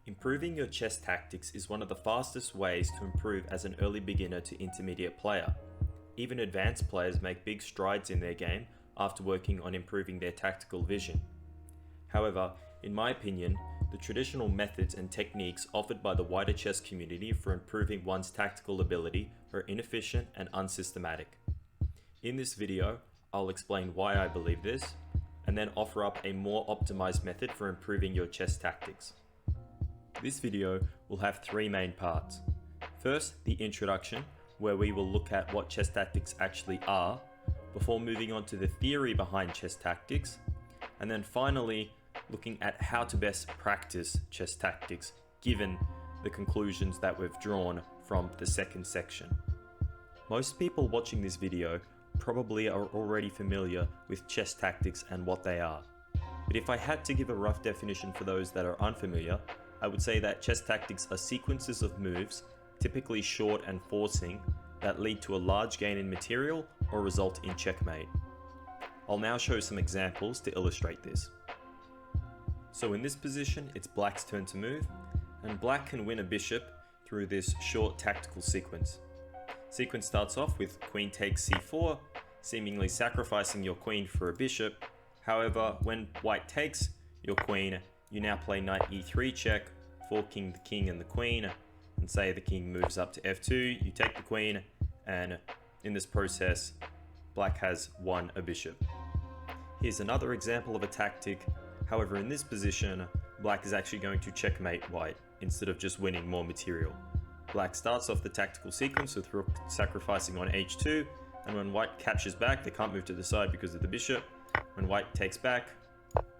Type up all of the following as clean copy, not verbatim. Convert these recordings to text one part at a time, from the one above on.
Improving your chess tactics is one of the fastest ways to improve as an early beginner to intermediate player. Even advanced players make big strides in their game after working on improving their tactical vision. However, in my opinion, the traditional methods and techniques offered by the wider chess community for improving one's tactical ability are inefficient and unsystematic. In this video, I'll explain why I believe this, and then offer up a more optimized method for improving your chess tactics. This video will have three main parts. First, the introduction, where we will look at what chess tactics actually are, before moving on to the theory behind chess tactics, and then finally, looking at how to best practice chess tactics, given the conclusions that we've drawn from the second section. Most people watching this video probably are already familiar with chess tactics and what they are. But if I had to give a rough definition for those that are unfamiliar, I would say that chess tactics are sequences of moves, typically short and forcing, that lead to a large gain in material or result in checkmate. I'll now show some examples to illustrate this. So in this position, it's Black's turn to move, and Black can win a bishop through this short tactical sequence. Sequence starts off with Queen takes c4, seemingly sacrificing your queen for a bishop. However, when White takes your queen, you now play knight e3 check, forking the king and the queen, and say the king moves up to f2, you take the queen, and in this process, Black has won a bishop. Here's another example of a tactic. However, in this position, Black is actually going to checkmate White instead of just winning more material. Black starts off the tactical sequence with Rook sacrificing on h2, and when White captures back, they can't move to the side because of the bishop. When White takes back,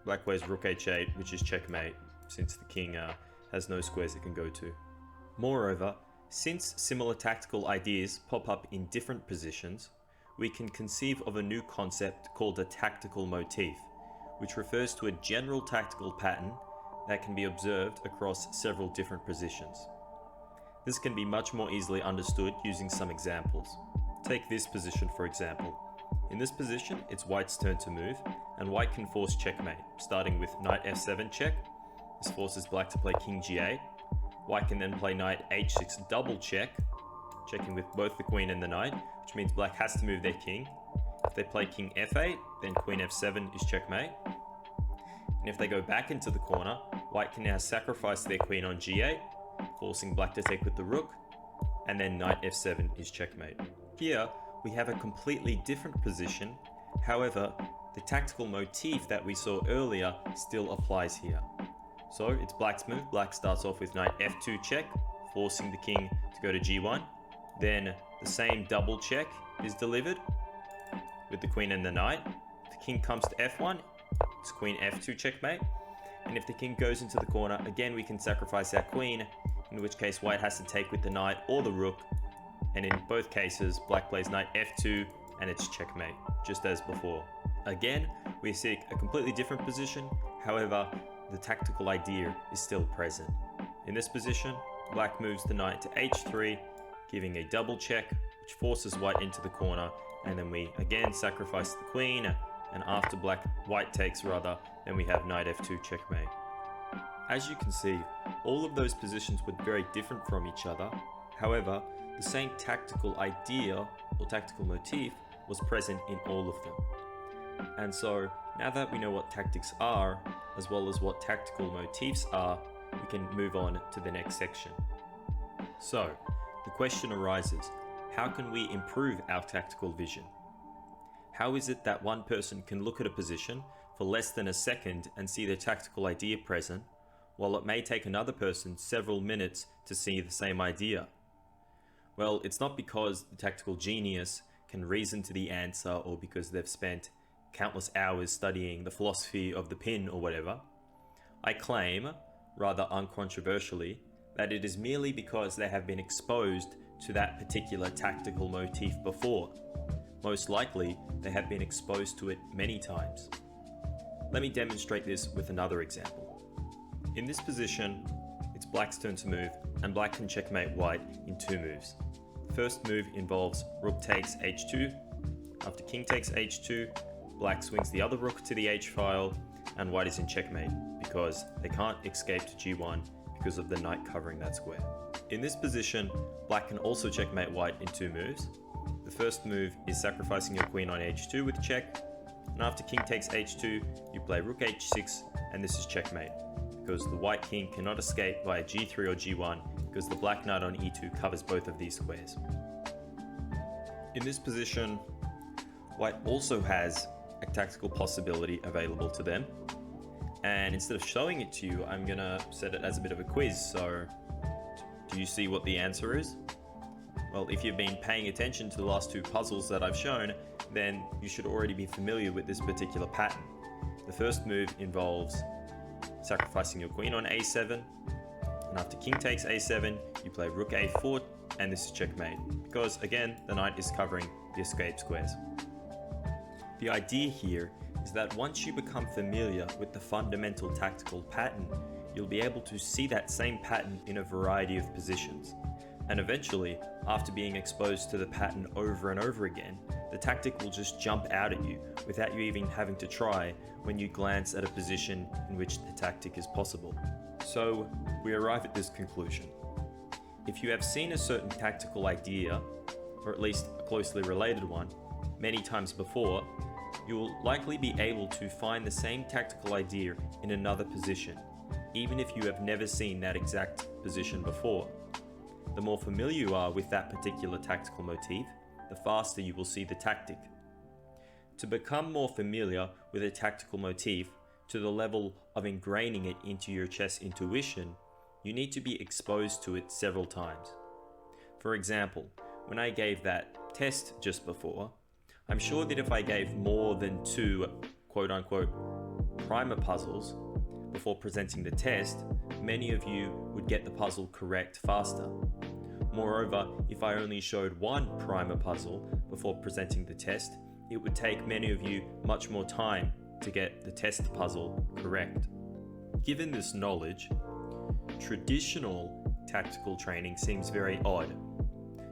Black plays Rook h8, which is checkmate, since the king has no squares it can go to. Moreover, since similar tactical ideas pop up in different positions, we can conceive of a new concept called a tactical motif, which refers to a general tactical pattern that can be observed across several different positions. This can be much more easily understood using some examples. Take this position for example. In this position, it's White's turn to move, and White can force checkmate, starting with knight f7 check. This forces Black to play king g8. White can then play knight h6 double check, checking with both the queen and the knight, which means Black has to move their king. If they play king f8, then queen f7 is checkmate. And if they go back into the corner, White can now sacrifice their queen on g8, forcing Black to take with the rook, and then knight f7 is checkmate. Here, we have a completely different position. However, the tactical motif that we saw earlier still applies here. So it's Black's move. Black starts off with knight f2 check, forcing the king to go to g1. Then the same double check is delivered with the queen and the knight. If the king comes to f1, it's queen f2 checkmate. And if the king goes into the corner, again we can sacrifice our queen, in which case White has to take with the knight or the rook. And in both cases, Black plays knight f2 and it's checkmate, just as before. Again, we seek a completely different position. However, the tactical idea is still present. In this position, Black moves the knight to h3, giving a double check, which forces White into the corner. And then we again sacrifice the queen. And after White takes, then we have knight f2 checkmate. As you can see, all of those positions were very different from each other. However, the same tactical idea or tactical motif was present in all of them. And so, now that we know what tactics are, as well as what tactical motifs are, we can move on to the next section. So, the question arises, how can we improve our tactical vision? How is it that one person can look at a position for less than a second and see the tactical idea present, while it may take another person several minutes to see the same idea? Well, it's not because the tactical genius can reason to the answer or because they've spent countless hours studying the philosophy of the pin or whatever. I claim, rather uncontroversially, that it is merely because they have been exposed to that particular tactical motif before. Most likely, they have been exposed to it many times. Let me demonstrate this with another example. In this position, it's Black's turn to move, and Black can checkmate White in two moves. The first move involves Rook takes h2. After King takes h2, Black swings the other rook to the h file, and White is in checkmate because they can't escape to g1 because of the knight covering that square. In this position, black can also checkmate white in 2 moves. The first move is sacrificing your queen on h2 with check, and after king takes h2, you play rook h6, and this is checkmate, because the white king cannot escape via g3 or g1, because the black knight on e2 covers both of these squares. In this position, white also has a tactical possibility available to them, and instead of showing it to you, I'm gonna set it as a bit of a quiz. So do you see what the answer is? Well, if you've been paying attention to the last 2 puzzles that I've shown, then you should already be familiar with this particular pattern. The first move involves sacrificing your queen on a7, and after king takes a7, you play rook a4, and this is checkmate, because again, the knight is covering the escape squares. The idea here is that once you become familiar with the fundamental tactical pattern, you'll be able to see that same pattern in a variety of positions. And eventually, after being exposed to the pattern over and over again, the tactic will just jump out at you without you even having to try when you glance at a position in which the tactic is possible. So we arrive at this conclusion. If you have seen a certain tactical idea, or at least a closely related one, many times before, you will likely be able to find the same tactical idea in another position, even if you have never seen that exact position before. The more familiar you are with that particular tactical motif, the faster you will see the tactic. To become more familiar with a tactical motif to the level of ingraining it into your chess intuition, you need to be exposed to it several times. For example, when I gave that test just before, I'm sure that if I gave more than 2 quote-unquote primer puzzles before presenting the test, many of you would get the puzzle correct faster. Moreover, if I only showed 1 primer puzzle before presenting the test, it would take many of you much more time to get the test puzzle correct. Given this knowledge, traditional tactical training seems very odd.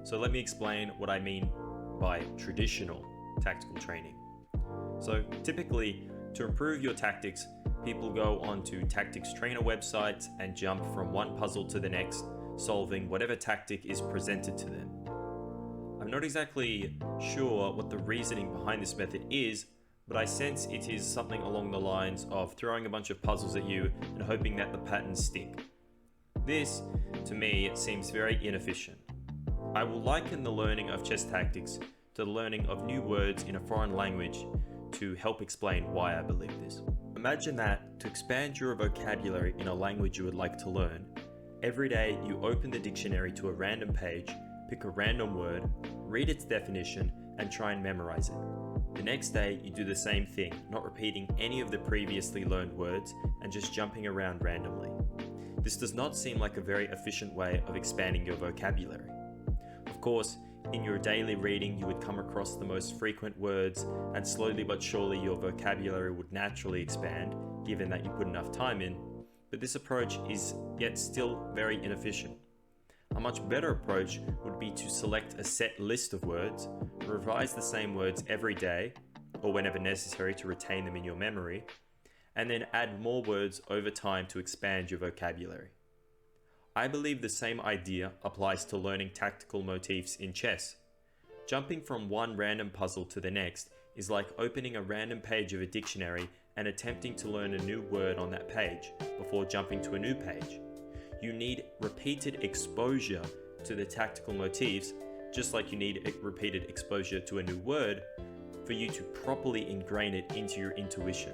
So let me explain what I mean by traditional tactical training. So typically, to improve your tactics, people go onto tactics trainer websites and jump from one puzzle to the next, solving whatever tactic is presented to them. I'm not exactly sure what the reasoning behind this method is, but I sense it is something along the lines of throwing a bunch of puzzles at you and hoping that the patterns stick. This, to me, seems very inefficient. I will liken the learning of chess tactics to the learning of new words in a foreign language to help explain why I believe this. Imagine that to expand your vocabulary in a language you would like to learn, every day you open the dictionary to a random page, pick a random word, read its definition, and try and memorize it. The next day you do the same thing, not repeating any of the previously learned words and just jumping around randomly. This does not seem like a very efficient way of expanding your vocabulary. Of course, in your daily reading, you would come across the most frequent words, and slowly but surely your vocabulary would naturally expand, given that you put enough time in, but this approach is yet still very inefficient. A much better approach would be to select a set list of words, revise the same words every day, or whenever necessary to retain them in your memory, and then add more words over time to expand your vocabulary. I believe the same idea applies to learning tactical motifs in chess. Jumping from one random puzzle to the next is like opening a random page of a dictionary and attempting to learn a new word on that page before jumping to a new page. You need repeated exposure to the tactical motifs, just like you need repeated exposure to a new word, for you to properly ingrain it into your intuition.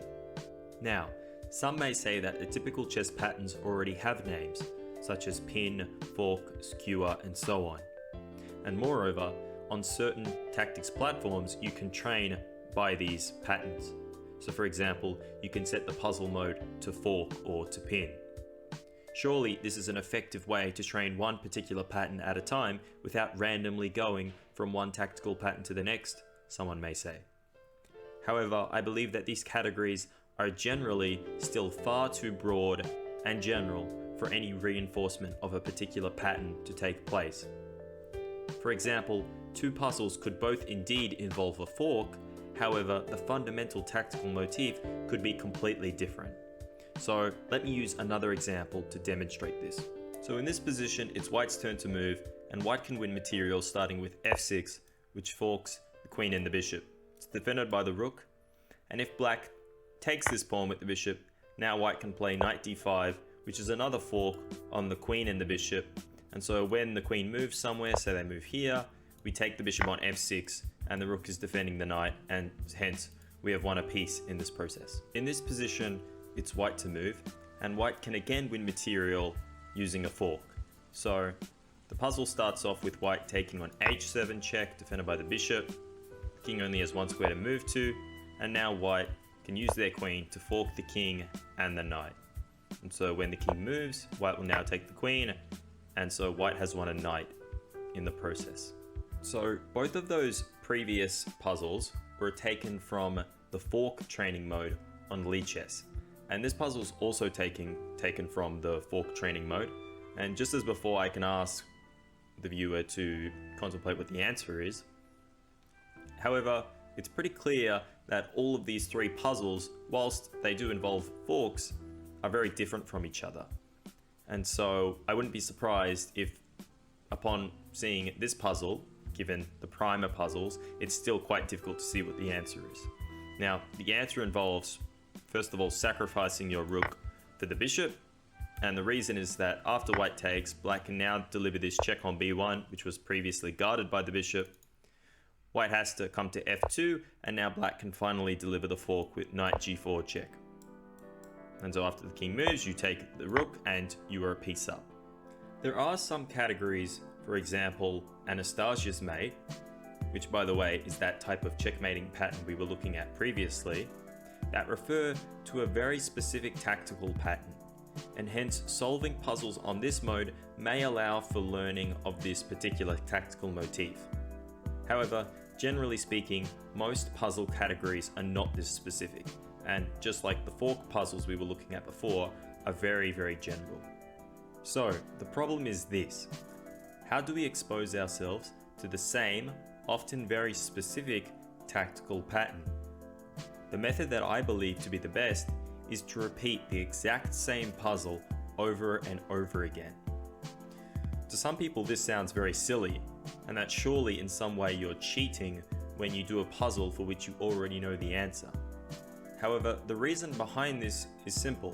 Now, some may say that the typical chess patterns already have names, such as pin, fork, skewer, and so on. And moreover, on certain tactics platforms, you can train by these patterns. So for example, you can set the puzzle mode to fork or to pin. Surely this is an effective way to train one particular pattern at a time without randomly going from one tactical pattern to the next, someone may say. However, I believe that these categories are generally still far too broad and general for any reinforcement of a particular pattern to take place. For example, 2 puzzles could both indeed involve a fork, however, the fundamental tactical motif could be completely different. So let me use another example to demonstrate this. So in this position, it's white's turn to move, and white can win material starting with f6, which forks the queen and the bishop. It's defended by the rook, and if black takes this pawn with the bishop, now white can play knight d5, which is another fork on the queen and the bishop. And so when the queen moves somewhere, say they move here, we take the bishop on f6, and the rook is defending the knight, and hence we have won a piece in this process. In this position, it's white to move, and white can again win material using a fork. So the puzzle starts off with white taking on h7 check, defended by the bishop. The king only has one square to move to, and now white can use their queen to fork the king and the knight. And so when the king moves, white will now take the queen, and so white has won a knight in the process. So both of those previous puzzles were taken from the fork training mode on Chess. And this puzzle is also taken from the fork training mode. And just as before, I can ask the viewer to contemplate what the answer is. However, it's pretty clear that all of these three puzzles, whilst they do involve forks, are very different from each other. And so I wouldn't be surprised if upon seeing this puzzle, given the primer puzzles, it's still quite difficult to see what the answer is. Now, the answer involves, first of all, sacrificing your rook for the bishop. And the reason is that after white takes, black can now deliver this check on b1, which was previously guarded by the bishop. White has to come to f2, and now black can finally deliver the fork with knight g4 check. And so after the king moves, you take the rook and you are a piece up. There are some categories, for example, Anastasia's mate, which by the way is that type of checkmating pattern we were looking at previously, that refer to a very specific tactical pattern, and hence solving puzzles on this mode may allow for learning of this particular tactical motif. However, generally speaking, most puzzle categories are not this specific, and just like the fork puzzles we were looking at before, are very, very general. So the problem is this: how do we expose ourselves to the same, often very specific, tactical pattern? The method that I believe to be the best is to repeat the exact same puzzle over and over again. To some people this sounds very silly, and that surely in some way you're cheating when you do a puzzle for which you already know the answer. However, the reason behind this is simple.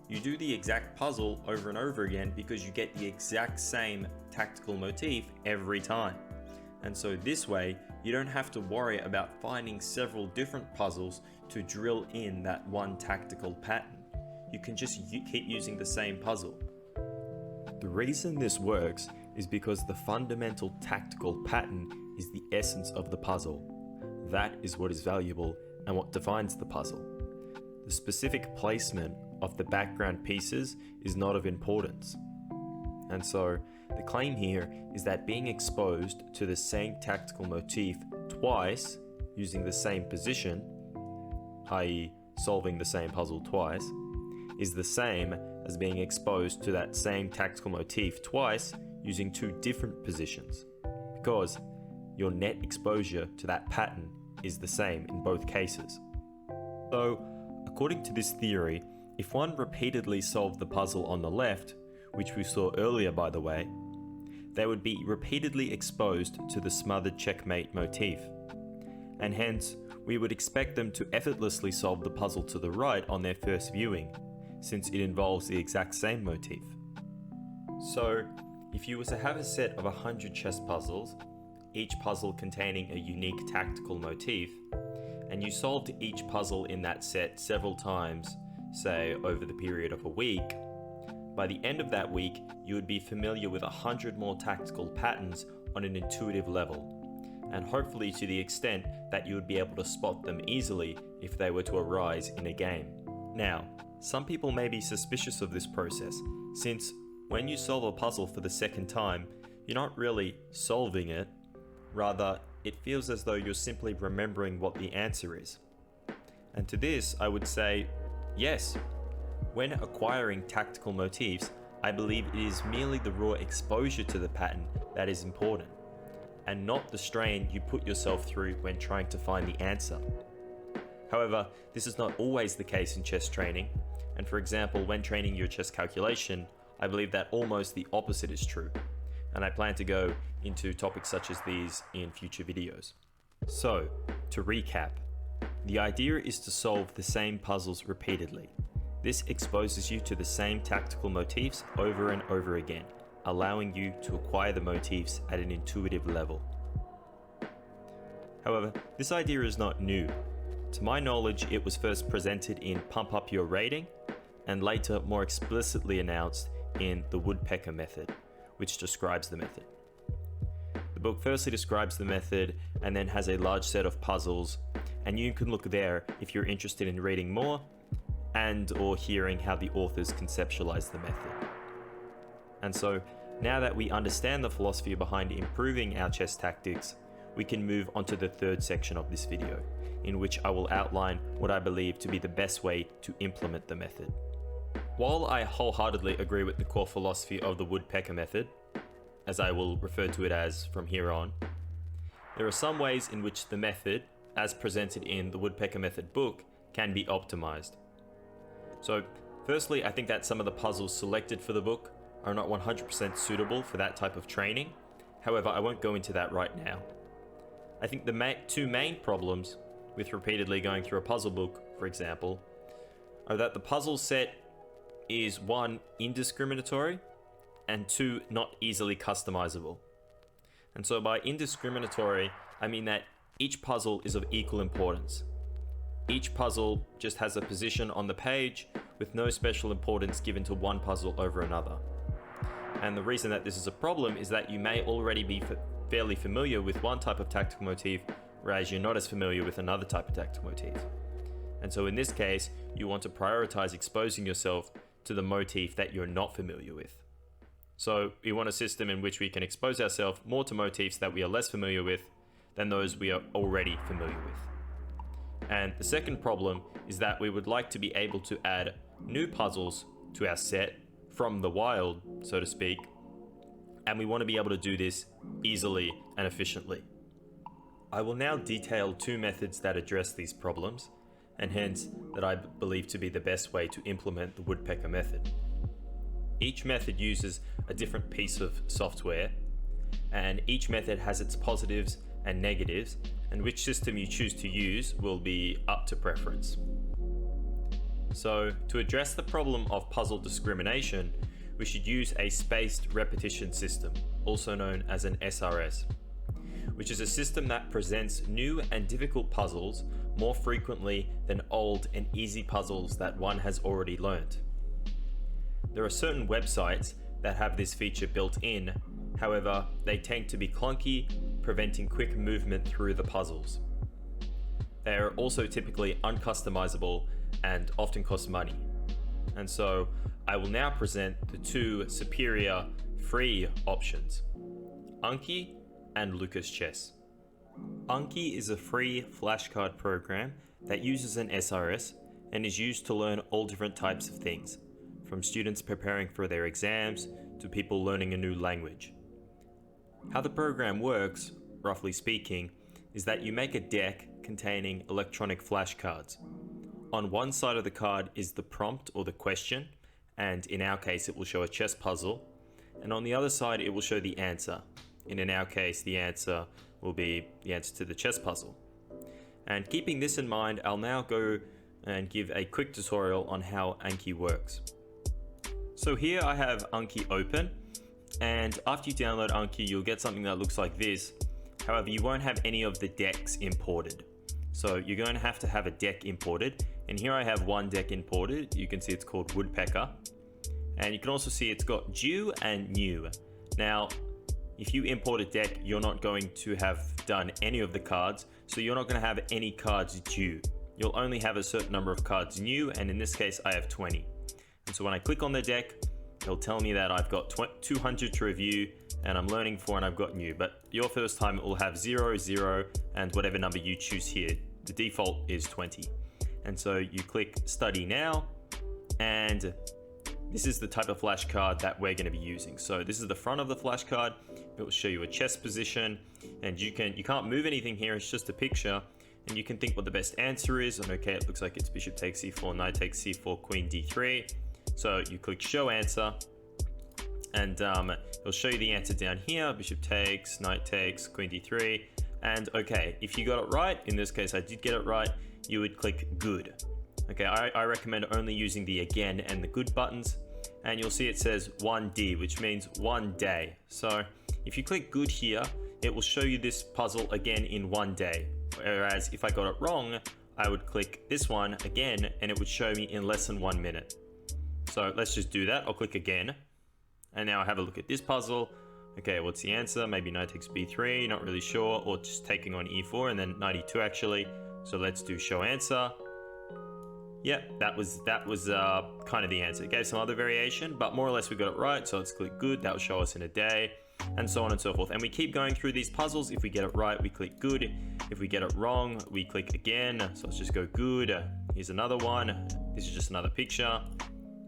You do the exact puzzle over and over again because you get the exact same tactical motif every time. And so this way, you don't have to worry about finding several different puzzles to drill in that one tactical pattern. You can just keep using the same puzzle. The reason this works is because the fundamental tactical pattern is the essence of the puzzle. That is what is valuable and what defines the puzzle. The specific placement of the background pieces is not of importance. And so the claim here is that being exposed to the same tactical motif twice using the same position, i.e. solving the same puzzle twice, is the same as being exposed to that same tactical motif twice using two different positions, because your net exposure to that pattern is the same in both cases. So, according to this theory, if one repeatedly solved the puzzle on the left, which we saw earlier by the way, they would be repeatedly exposed to the smothered checkmate motif, and hence we would expect them to effortlessly solve the puzzle to the right on their first viewing, since it involves the exact same motif. So, if you were to have a set of 100 chess puzzles, each puzzle containing a unique tactical motif, and you solved each puzzle in that set several times, say over the period of a week, by the end of that week, you would be familiar with 100 more tactical patterns on an intuitive level, and hopefully to the extent that you would be able to spot them easily if they were to arise in a game. Now, some people may be suspicious of this process, since when you solve a puzzle for the second time, you're not really solving it, rather it feels as though you're simply remembering what the answer is. And to this, I would say, yes. When acquiring tactical motifs, I believe it is merely the raw exposure to the pattern that is important, and not the strain you put yourself through when trying to find the answer. However, this is not always the case in chess training, And for example, when training your chess calculation, I believe that almost the opposite is true. And I plan to go into topics such as these in future videos. So, to recap, the idea is to solve the same puzzles repeatedly. This exposes you to the same tactical motifs over and over again, allowing you to acquire the motifs at an intuitive level. However, this idea is not new. To my knowledge, it was first presented in Pump Up Your Rating, and later more explicitly announced in the Woodpecker Method, which describes the method. The book firstly describes the method and then has a large set of puzzles, and you can look there if you're interested in reading more and or hearing how the authors conceptualize the method. And so, now that we understand the philosophy behind improving our chess tactics, we can move on to the third section of this video, in which I will outline what I believe to be the best way to implement the method. While I wholeheartedly agree with the core philosophy of the Woodpecker Method, as I will refer to it as from here on, there are some ways in which the method, as presented in the Woodpecker Method book, can be optimized. So, firstly, I think that some of the puzzles selected for the book are not 100% suitable for that type of training. However, I won't go into that right now. I think the two main problems with repeatedly going through a puzzle book, for example, are that the puzzle set is 1, indiscriminatory, and 2, not easily customizable. And so by indiscriminatory, I mean that each puzzle is of equal importance. Each puzzle just has a position on the page with no special importance given to one puzzle over another. And the reason that this is a problem is that you may already be fairly familiar with one type of tactical motif, whereas you're not as familiar with another type of tactical motif. And so in this case, you want to prioritize exposing yourself to the motif that you're not familiar with. So we want a system in which we can expose ourselves more to motifs that we are less familiar with than those we are already familiar with. And the second problem is that we would like to be able to add new puzzles to our set from the wild, so to speak, and we want to be able to do this easily and efficiently. I will now detail 2 methods that address these problems, and hence that I believe to be the best way to implement the Woodpecker Method. Each method uses a different piece of software, and each method has its positives and negatives, and which system you choose to use will be up to preference. So, to address the problem of puzzle discrimination, we should use a spaced repetition system, also known as an SRS, which is a system that presents new and difficult puzzles more frequently than old and easy puzzles that one has already learned. There are certain websites that have this feature built in, however, they tend to be clunky, preventing quick movement through the puzzles. They are also typically uncustomizable and often cost money. And so I will now present the 2 superior free options, Anki and Lucas Chess. Anki is a free flashcard program that uses an SRS and is used to learn all different types of things, from students preparing for their exams to people learning a new language. How the program works, roughly speaking, is that you make a deck containing electronic flashcards. On one side of the card is the prompt or the question, and in our case it will show a chess puzzle, and on the other side it will show the answer. And in our case the answer will be the answer to the chess puzzle. And keeping this in mind, I'll now go and give a quick tutorial on how Anki works. So here I have Anki open, and after you download Anki you'll get something that looks like this. However, you won't have any of the decks imported. So you're going to have a deck imported, and here I have one deck imported. You can see it's called Woodpecker, and you can also see it's got due and new. Now, if you import a deck, you're not going to have done any of the cards, so you're not going to have any cards due. You'll only have a certain number of cards new, and in this case I have 20. And so when I click on the deck, it'll tell me that I've got 200 to review, and I'm learning 4 and I've got new. But your first time it will have 0, 0, and whatever number you choose here. The default is 20. And so you click study now, and this is the type of flashcard that we're going to be using. So this is the front of the flashcard. It will show you a chess position, and you can't move anything here. It's just a picture, and you can think what the best answer is. And okay, it looks like it's bishop takes c4, knight takes c4, queen d3. So you click show answer, and it'll show you the answer down here. Bishop takes, knight takes, queen d3. And okay, if you got it right, in this case I did get it right, you would click good. Okay, I recommend only using the again and the good buttons, and you'll see it says 1D, which means 1 day. So if you click good here, it will show you this puzzle again in 1 day. Whereas if I got it wrong, I would click this one again and it would show me in less than 1 minute. So let's just do that. I'll click again. And now I have a look at this puzzle. Okay, what's the answer? Maybe knight takes b3, not really sure, or just taking on e4 and then knight e2 actually. So let's do show answer. Yep, that was kind of the answer. It gave some other variation, but more or less we got it right. So let's click good. That will show us in a day, and so on and so forth. And we keep going through these puzzles. If we get it right, we click good. If we get it wrong, we click again. So let's just go good. Here's another one. This is just another picture.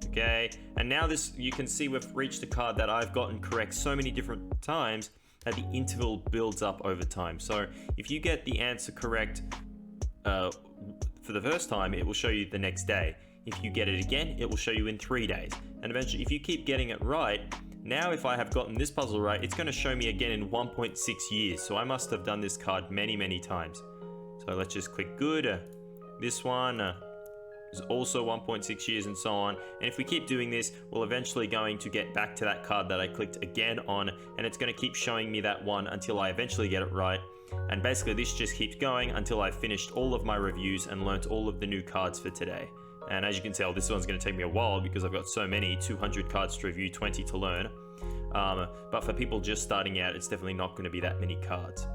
Okay, and now this, you can see we've reached a card that I've gotten correct so many different times that the interval builds up over time. So if you get the answer correct for the first time, it will show you the next day. If you get it again, it will show you in 3 days. And eventually, if you keep getting it right, now if I have gotten this puzzle right, it's going to show me again in 1.6 years. So I must have done this card many, many times. So let's just click good. This one is also 1.6 years, and so on. And if we keep doing this, we're eventually going to get back to that card that I clicked again on, and it's going to keep showing me that one until I eventually get it right. And basically this just keeps going until I've finished all of my reviews and learnt all of the new cards for today. And as you can tell, this one's going to take me a while because I've got so many, 200 cards to review, 20 to learn. But for people just starting out, it's definitely not going to be that many cards.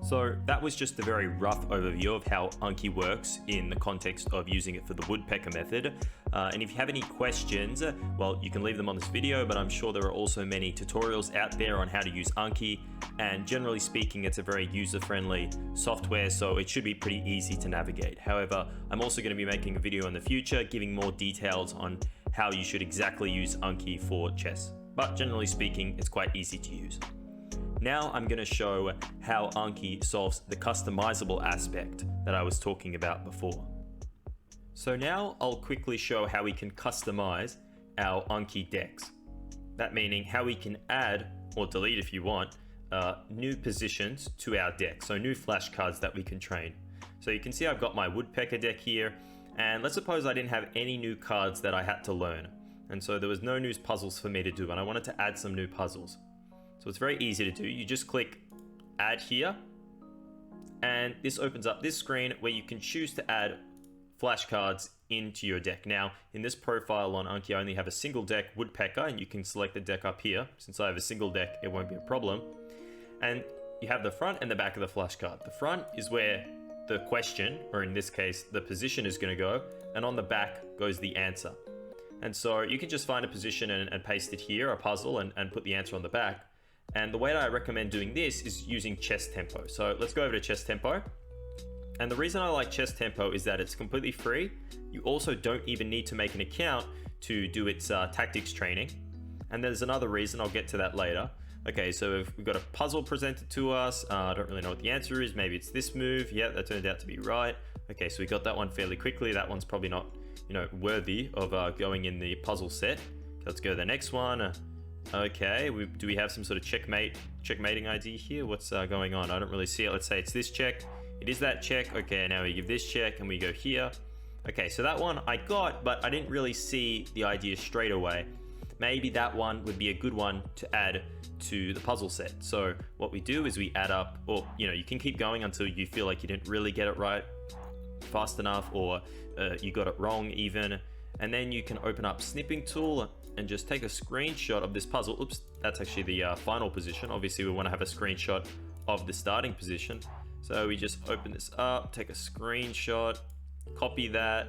So that was just a very rough overview of how Anki works in the context of using it for the woodpecker method. And if you have any questions, well, you can leave them on this video, but I'm sure there are also many tutorials out there on how to use Anki. And generally speaking, it's a very user-friendly software, so it should be pretty easy to navigate. However, I'm also going to be making a video in the future giving more details on how you should exactly use Anki for chess. But generally speaking, it's quite easy to use. Now I'm going to show how Anki solves the customizable aspect that I was talking about before. So now I'll quickly show how we can customize our Anki decks. That meaning how we can add, or delete if you want, new positions to our deck. So new flashcards that we can train. So you can see I've got my woodpecker deck here, and let's suppose I didn't have any new cards that I had to learn. And so there was no new puzzles for me to do, and I wanted to add some new puzzles. So it's very easy to do. You just click add here, and this opens up this screen where you can choose to add flashcards into your deck. Now, in this profile on Anki, I only have a single deck, woodpecker, and you can select the deck up here. Since I have a single deck, it won't be a problem. And you have the front and the back of the flashcard. The front is where the question, or in this case, the position is going to go, and on the back goes the answer. And so you can just find a position and paste it here, a puzzle, and put the answer on the back. And the way that I recommend doing this is using Chess Tempo. So let's go over to Chess Tempo. And the reason I like Chess Tempo is that it's completely free. You also don't even need to make an account to do its tactics training. And there's another reason, I'll get to that later. Okay, so if we've got a puzzle presented to us. I don't really know what the answer is. Maybe it's this move. Yeah, that turned out to be right. Okay, so we got that one fairly quickly. That one's probably not, worthy of going in the puzzle set. Let's go to the next one. Okay, do we have some sort of checkmating ID here? What's going on? I don't really see it. Let's say it's this check. It is that check. Okay, now we give this check and we go here. Okay, so that one I got, but I didn't really see the idea straight away. Maybe that one would be a good one to add to the puzzle set. So what we do is we add up, or you can keep going until you feel like you didn't really get it right fast enough, or you got it wrong even. And then you can open up snipping tool and just take a screenshot of this puzzle. Oops, that's actually the final position. Obviously we want to have a screenshot of the starting position. So we just open this up, take a screenshot, copy that,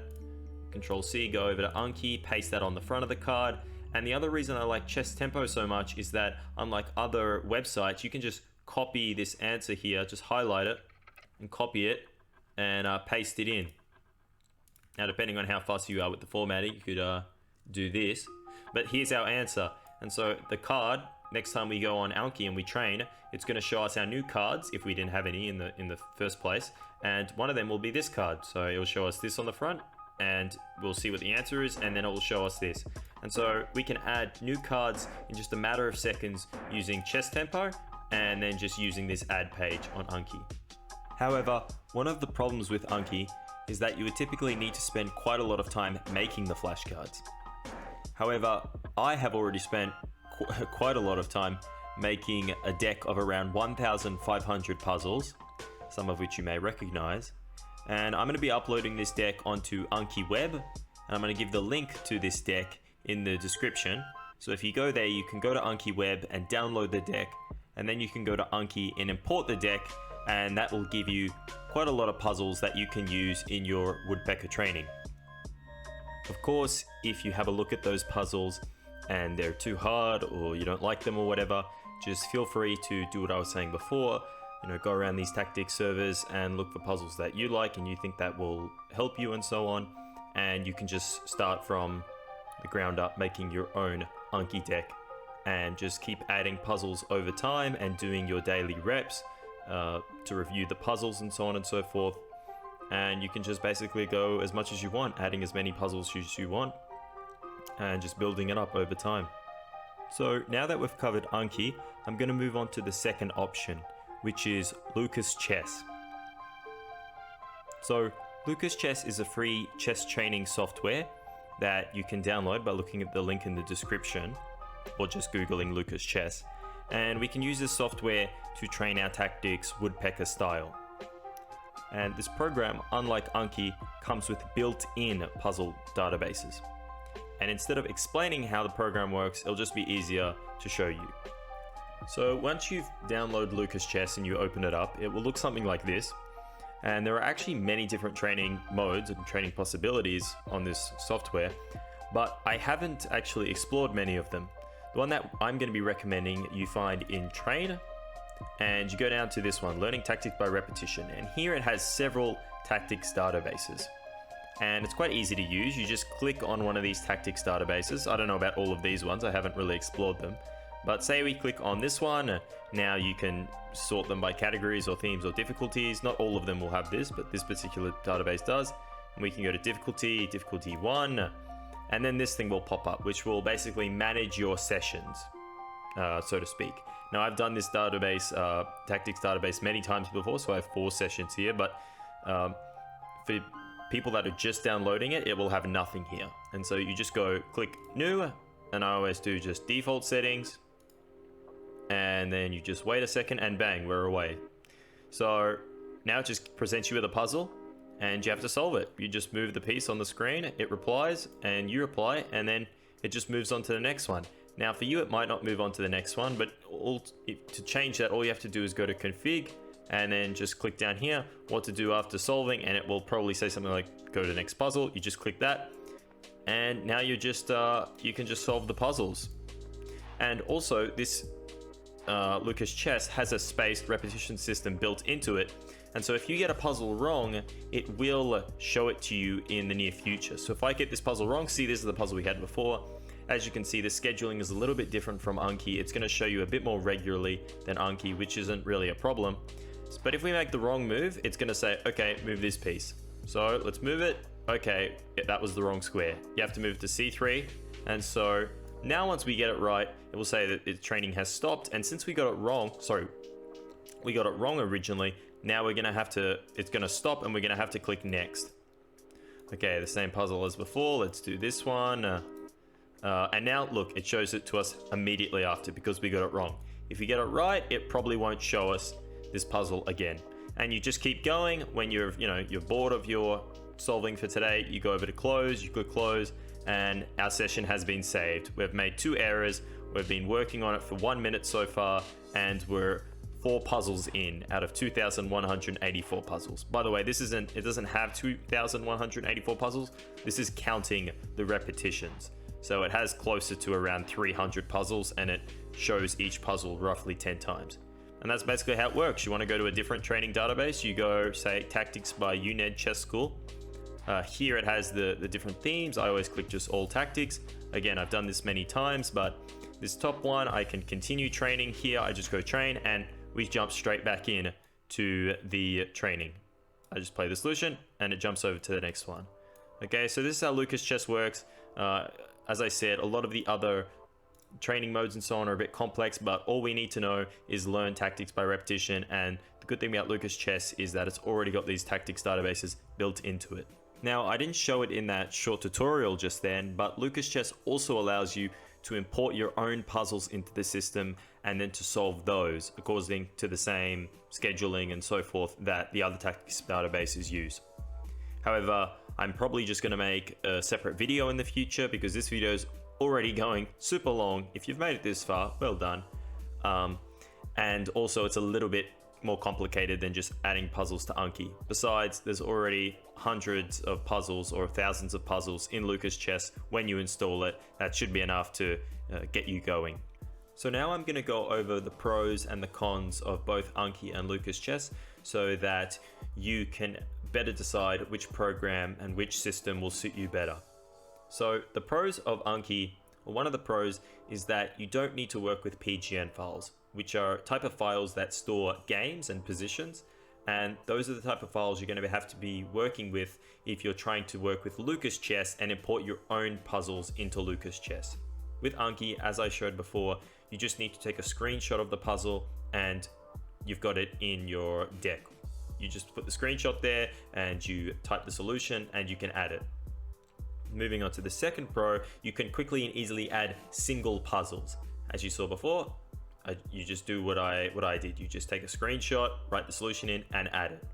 Control C, go over to Anki, paste that on the front of the card. And the other reason I like Chess Tempo so much is that unlike other websites, you can just copy this answer here, just highlight it and copy it and paste it in. Now, depending on how fussy you are with the formatting, you could do this. But here's our answer. And so the card next time we go on Anki and we train, it's going to show us our new cards if we didn't have any in the first place, and one of them will be this card. So it will show us this on the front, and we'll see what the answer is, and then it will show us this. And so we can add new cards in just a matter of seconds using Chess Tempo, and then just using this add page on Anki. However, one of the problems with Anki is that you would typically need to spend quite a lot of time making the flashcards. However, I have already spent quite a lot of time making a deck of around 1,500 puzzles, some of which you may recognize. And I'm going to be uploading this deck onto Anki Web, and I'm going to give the link to this deck in the description. So if you go there, you can go to Anki Web and download the deck, and then you can go to Anki and import the deck, and that will give you quite a lot of puzzles that you can use in your woodpecker training. Of course, if you have a look at those puzzles and they're too hard or you don't like them or whatever, just feel free to do what I was saying before. Go around these tactics servers and look for puzzles that you like and you think that will help you and so on. And you can just start from the ground up making your own Anki deck and just keep adding puzzles over time and doing your daily reps to review the puzzles and so on and so forth. And you can just basically go as much as you want, adding as many puzzles as you want, and just building it up over time. So now that we've covered Anki, I'm going to move on to the second option, which is Lucas Chess. So Lucas Chess is a free chess training software that you can download by looking at the link in the description or just Googling Lucas Chess. And we can use this software to train our tactics woodpecker style. And this program, unlike Anki, comes with built-in puzzle databases. And instead of explaining how the program works, it'll just be easier to show you. So once you've downloaded Lucas Chess and you open it up, it will look something like this. And there are actually many different training modes and training possibilities on this software, but I haven't actually explored many of them. The one that I'm going to be recommending you find in Train, and you go down to this one, Learning Tactics by Repetition, and here it has several tactics databases. And it's quite easy to use. You just click on one of these tactics databases. I don't know about all of these ones, I haven't really explored them. But say we click on this one, now you can sort them by categories or themes or difficulties. Not all of them will have this, but this particular database does. And we can go to difficulty, difficulty 1, and then this thing will pop up, which will basically manage your sessions, so to speak. Now I've done this database, tactics database many times before, so I have 4 sessions here, but for people that are just downloading it, it will have nothing here. And so you just go click new, and I always do just default settings, and then you just wait a second and bang, we're away. So now it just presents you with a puzzle and you have to solve it. You just move the piece on the screen, it replies and you reply, and then it just moves on to the next one. Now for you it might not move on to the next one, but to change that, all you have to do is go to config and then just click down here what to do after solving, and it will probably say something like go to the next puzzle. You just click that, and now you just you can just solve the puzzles. And also this Lucas Chess has a spaced repetition system built into it, and so if you get a puzzle wrong, it will show it to you in the near future. So if I get this puzzle wrong, see, this is the puzzle we had before. As you can see, the scheduling is a little bit different from Anki. It's going to show you a bit more regularly than Anki, which isn't really a problem. But if we make the wrong move, it's going to say, okay, move this piece. So let's move it. Okay, that was the wrong square. You have to move to C3. And so now once we get it right, it will say that its training has stopped. And since we got it wrong, we got it wrong originally, now we're going to have to, it's going to stop and we're going to have to click next. Okay, the same puzzle as before. Let's do this one. And now look, it shows it to us immediately after because we got it wrong. If you get it right, it probably won't show us this puzzle again. And you just keep going. When you're bored of your solving for today, you go over to close, you click close, and our session has been saved. We've made 2 errors. We've been working on it for 1 minute so far, and we're 4 puzzles in out of 2,184 puzzles. By the way, it doesn't have 2,184 puzzles. This is counting the repetitions. So it has closer to around 300 puzzles, and it shows each puzzle roughly 10 times. And that's basically how it works. You want to go to a different training database, you go, say, Tactics by UNED Chess School. Here it has the different themes. I always click just all tactics. Again, I've done this many times, but This top one, I can continue training here. I just go train and we jump straight back in to the training. I just play the solution and it jumps over to the next one. Okay, so this is how Lucas Chess works. As I said, a lot of the other training modes and so on are a bit complex, but all we need to know is learn tactics by repetition. And the good thing about Lucas Chess is that it's already got these tactics databases built into it. Now, I didn't show it in that short tutorial just then, but Lucas Chess also allows you to import your own puzzles into the system and then to solve those according to the same scheduling and so forth that the other tactics databases use. However, I'm probably just going to make a separate video in the future because this video is already going super long. If you've made it this far, well done. And also it's a little bit more complicated than just adding puzzles to Anki. Besides, there's already hundreds of puzzles or thousands of puzzles in Lucas Chess. When you install it, that should be enough to get you going. So now I'm going to go over the pros and the cons of both Anki and Lucas Chess so that you can better decide which program and which system will suit you better. So the pros of Anki, well, one of the pros is that you don't need to work with PGN files, which are a type of files that store games and positions. And those are the type of files you're going to have to be working with if you're trying to work with Lucas Chess and import your own puzzles into Lucas Chess. With Anki, as I showed before, you just need to take a screenshot of the puzzle and you've got it in your deck. You just put the screenshot there and you type the solution and you can add it. Moving on to the second pro, you can quickly and easily add single puzzles. As you saw before, you just do what I did. You just take a screenshot, write the solution in and add it.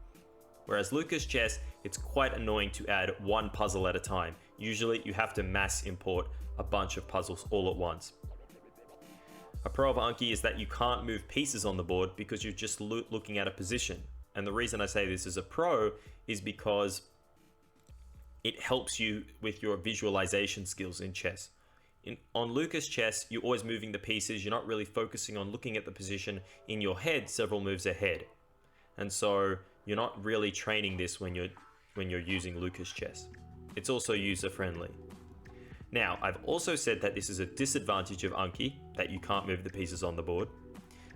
Whereas Lucas Chess, it's quite annoying to add one puzzle at a time. Usually you have to mass import a bunch of puzzles all at once. A pro of Anki is that you can't move pieces on the board because you're just looking at a position. And the reason I say this is a pro is because it helps you with your visualization skills in chess. On Lucas Chess, you're always moving the pieces. You're not really focusing on looking at the position in your head several moves ahead. And so you're not really training this when you're using Lucas Chess. It's also user friendly. Now, I've also said that this is a disadvantage of Anki, that you can't move the pieces on the board.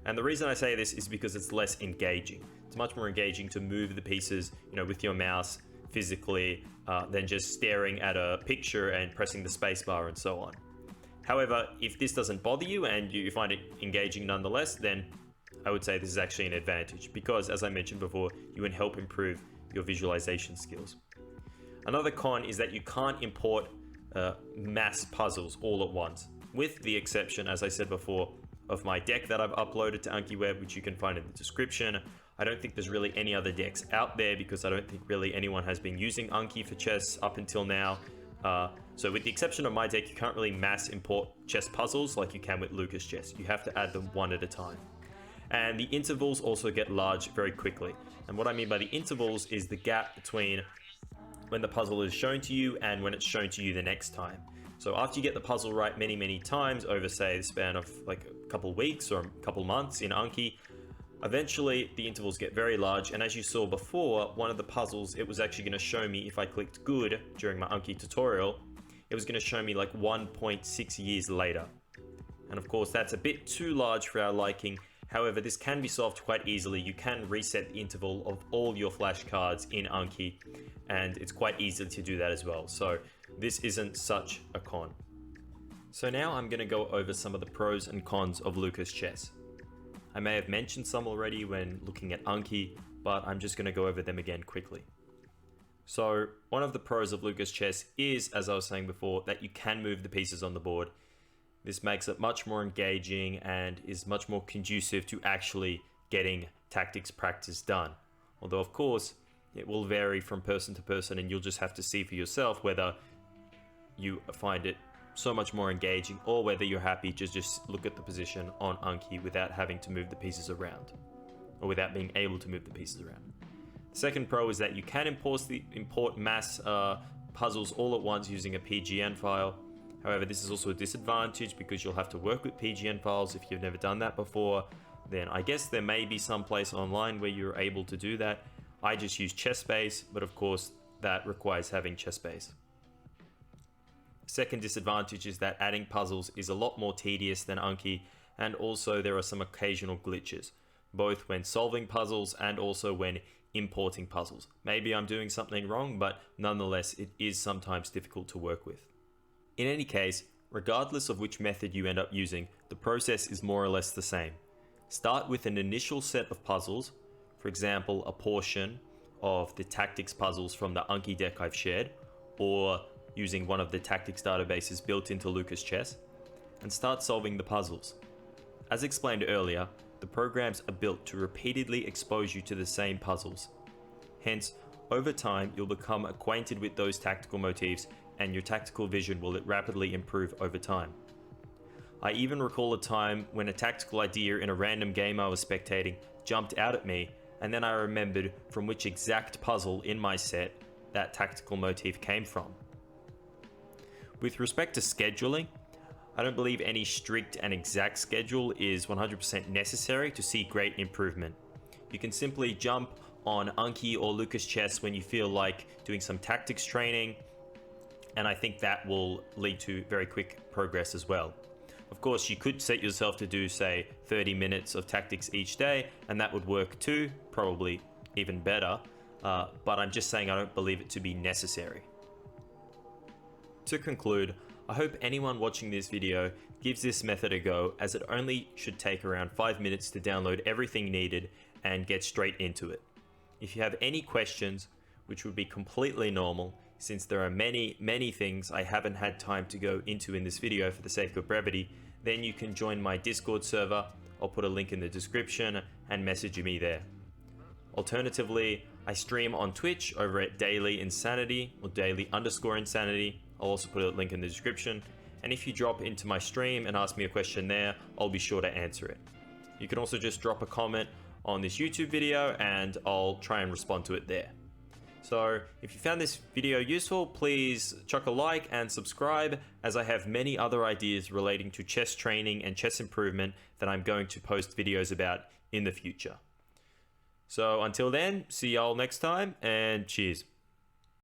And the reason I say this is because it's less engaging. It's much more engaging to move the pieces, with your mouse physically than just staring at a picture and pressing the spacebar and so on. However, if this doesn't bother you and you find it engaging nonetheless, then I would say this is actually an advantage because, as I mentioned before, you can help improve your visualization skills. Another con is that you can't import mass puzzles all at once, with the exception, as I said before, of my deck that I've uploaded to AnkiWeb, which you can find in the description. I don't think there's really any other decks out there because I don't think really anyone has been using Anki for chess up until now. So with the exception of my deck, you can't really mass import chess puzzles like you can with Lucas Chess. You have to add them one at a time. And the intervals also get large very quickly. And what I mean by the intervals is the gap between when the puzzle is shown to you and when it's shown to you the next time. So after you get the puzzle right many times over, say, the span of like a couple weeks or a couple months in Anki, eventually the intervals get very large. And as you saw before, one of the puzzles, it was actually going to show me, if I clicked good during my Anki tutorial, it was going to show me like 1.6 years later. And of course, that's a bit too large for our liking. However, this can be solved quite easily. You can reset the interval of all your flashcards in Anki, and it's quite easy to do that as well. So this isn't such a con. So now I'm going to go over some of the pros and cons of Lucas Chess. I may have mentioned some already when looking at Anki, but I'm just going to go over them again quickly. So one of the pros of Lucas Chess is, as I was saying before, that you can move the pieces on the board. This makes it much more engaging and is much more conducive to actually getting tactics practice done. Although, of course, it will vary from person to person and you'll just have to see for yourself whether you find it so much more engaging or whether you're happy to just look at the position on Anki without having to move the pieces around or without being able to move the pieces around. The second pro is that you can import mass puzzles all at once using a PGN file. However, this is also a disadvantage because you'll have to work with PGN files. If you've never done that before, then I guess there may be some place online where you're able to do that. I just use ChessBase, but of course that requires having ChessBase. Second disadvantage is that adding puzzles is a lot more tedious than Anki, and also there are some occasional glitches, both when solving puzzles and also when importing puzzles. Maybe I'm doing something wrong, but nonetheless it is sometimes difficult to work with. In any case, regardless of which method you end up using, the process is more or less the same. Start with an initial set of puzzles, for example a portion of the tactics puzzles from the Anki deck I've shared, or using one of the tactics databases built into Lucas Chess, and start solving the puzzles. As explained earlier, the programs are built to repeatedly expose you to the same puzzles. Hence, over time you'll become acquainted with those tactical motifs and your tactical vision will rapidly improve over time. I even recall a time when a tactical idea in a random game I was spectating jumped out at me, and then I remembered from which exact puzzle in my set that tactical motif came from. With respect to scheduling, I don't believe any strict and exact schedule is 100% necessary to see great improvement. You can simply jump on Anki or Lucas Chess when you feel like doing some tactics training, and I think that will lead to very quick progress as well. Of course, you could set yourself to do, say, 30 minutes of tactics each day, and that would work too, probably even better, but I'm just saying I don't believe it to be necessary. To conclude, I hope anyone watching this video gives this method a go, as it only should take around 5 minutes to download everything needed and get straight into it. If you have any questions, which would be completely normal, since there are many things I haven't had time to go into in this video for the sake of brevity, then you can join my Discord server. I'll put a link in the description and message me there. Alternatively, I stream on Twitch over at Daily Insanity or Daily_Insanity. I'll also put a link in the description, and if you drop into my stream and ask me a question there, I'll be sure to answer it. You can also just drop a comment on this YouTube video and I'll try and respond to it there. So if you found this video useful, please chuck a like and subscribe, as I have many other ideas relating to chess training and chess improvement that I'm going to post videos about in the future. So until then, see y'all next time, and cheers.